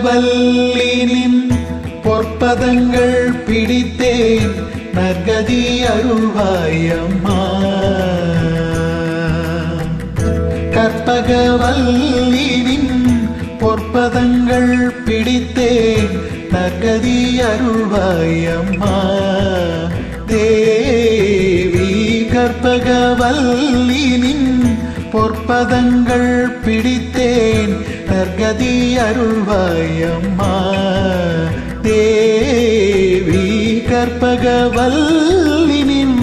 கற்பகவல்லினின் பொற்பதங்கள் பிடித்தேன் நற்கதி அருள்வாயம்மா. கற்பகவல்லினின் பொற்பதங்கள் பிடித்தேன் நற்கதி அருள்வாயம்மா. தேவி கற்பகவல்லினின் பொற்பதங்கள் பிடித்தேன் நற்கதி அருள்வாயம்மா. தேவி கற்பகவல்லினின்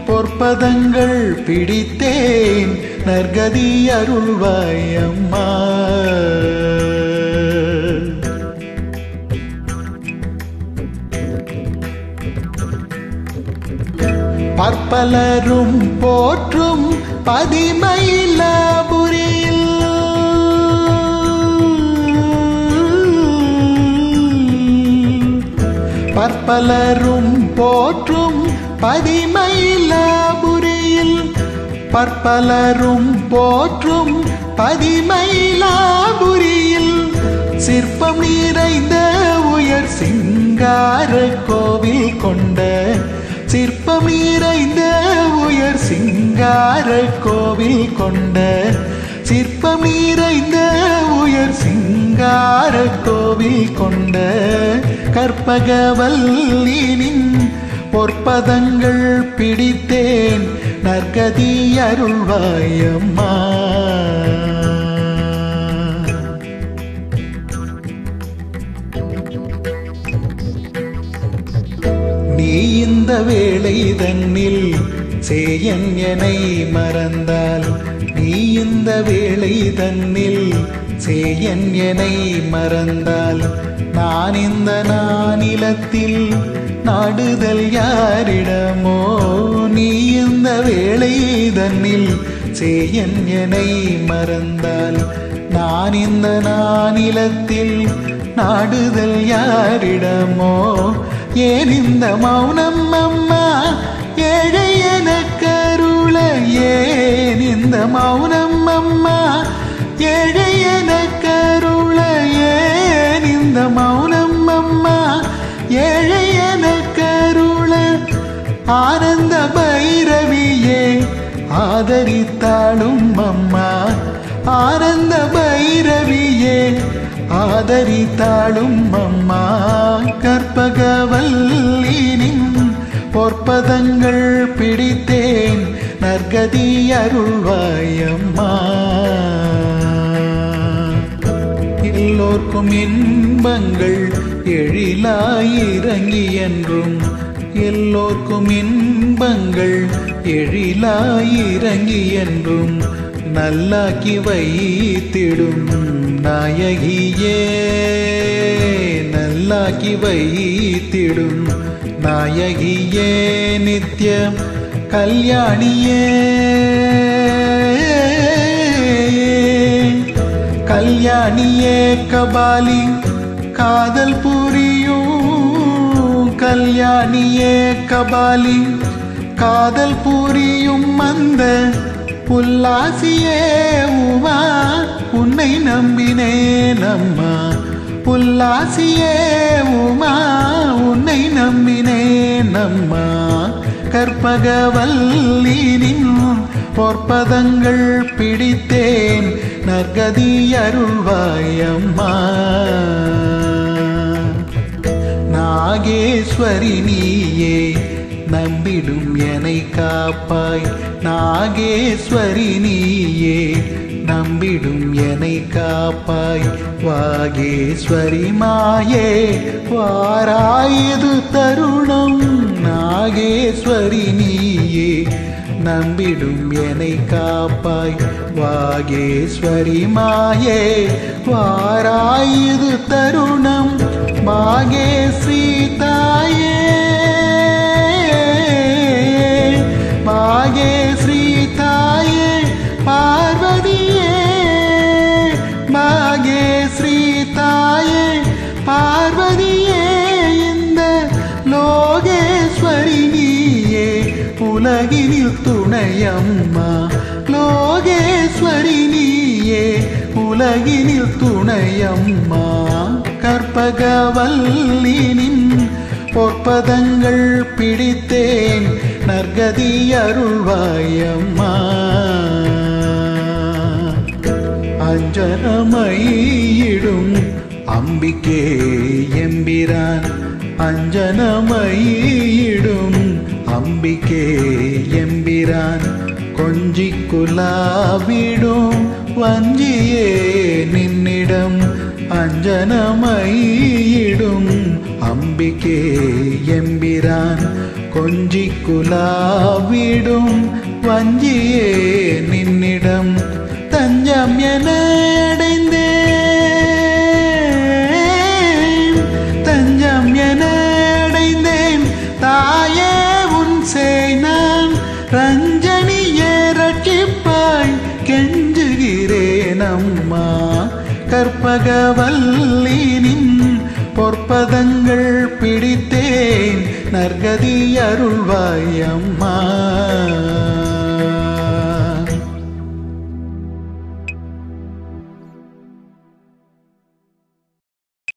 பொற்பதங்கள் பிடித்தேன் நற்கதி அருள்வாயம்மா. பற்பலரும் போற்றும் பதிமயிலாபுரியில் பற்பலரும் போற்றும் பதிமயிலாபுரியில் பற்பலரும் போற்றும் பதிமயிலாபுரியில் சிற்பம் நிறைந்த உயர் சிங்கார கோவில் கொண்ட சிற்பம் நிறைந்த உயர் சிங்கார கோவில் கொண்ட சிற்பம் நிறைந்த உயர் சிங்கார கோவில் கொண்ட கற்பகவல்லினின் பொற்பதங்கள் பிடித்தேன் நற்கதி அருள்வாயம்மா. நீ இந்த வேளை தன்னில் சேயன் என்னை மறந்தால் நீ இந்த வேளை தன்னில் சேயன் என்னை மறந்தால் நான் இந்த நானிலத்தில் நாடுதல் யாரிடமோ. நீ இந்த வேளை தன்னில் சேயன் என்னை மறந்தால் நான் இந்த நானிலத்தில் நாடுதல் யாரிடமோ. ஏன் இந்த மௌனம் அம்மா ஏழை எனக்கருள ஏன் இந்த மௌனம் அம்மா ஏழை எனக்கருள ஏன் இந்த மௌனம் அம்மா ஏழை எனக்கருள. ஆனந்த பைரவியே ஆதரித்தாளும் அம்மா ஆனந்த பைரவியே ஆதரித்தாளும் அம்மா. கற்பகவல்லினின் பொற்பதங்கள் பிடித்தேன் நற்கதி அருள்வாயம்மா. எல்லோர்க்கும் இன்பங்கள் எழிலாயிரங்கி என்றும் எல்லோர்க்கும் இன்பங்கள் எழிலாயிரங்கி என்றும் நல்லாக்கி வைத்திடும் நாயகியே நல்லாக்கி வைத்திடும் நாயகியே நித்யம் கல்யாணியே கல்யாணியே கபாலி காதல் புரியும் கல்யாணியே கபாலி காதல் புரியும் அந்த புல்லாசியே உமா உன்னை நம்பினேன் அம்மா. புல்லாசியே உமா உன்னை நம்பினேன் அம்மா. கற்பகவல்லினின் பொற்பதங்கள் பிடித்தேன் நற்கதி அருள்வாயம்மா. நாகேஸ்வரி நீயே நம்பிடும் என்னை காப்பாய் நாகேஸ்வரி நீயே நம்பிடும் என்னை காப்பாய். வாகேஸ்வரி மாயே வாராயது தருணம் நாகேஸ்வரி நீயே நம்பிடும் என்னை காப்பாய். வாகேஸ்வரி மாயே வாராயது தருணம் மாகேஸ்வரி தாயே மாகேஸ்வரி தாயே பார்வதியே மாகேஸ்வரி தாயே பார்வதி உலகினில் துணையம்மா கற்பகவல்லினின் பொற்பதங்கள் பிடித்தேன் நற்கதி அருள்வாயம்மா அஞ்சனமயிடும் அம்பிகே எம்பிரான் அஞ்சனமயிடும் அம்பிகே எம்பிரான் கொஞ்சி குலாவிடும் வஞ்சியே நின்னிடம் அஞ்சனமயிடும் அம்பிகே எம்பிரான் கொஞ்சி குலாவிடும் வஞ்சியே நின்னிடம் தஞ்சம் என அடைந்தேன் தஞ்சம் என அடைந்தேன் தாயே உன் சேய் நான் ரஞ்சனியே ரட்சிப்பாய் கெஞ்சுகிறேன் அம்மா கற்பகவல்லினின் பொற்பதங்கள் பிடித்தேன் நற்கதி அருள்வாய் அம்மா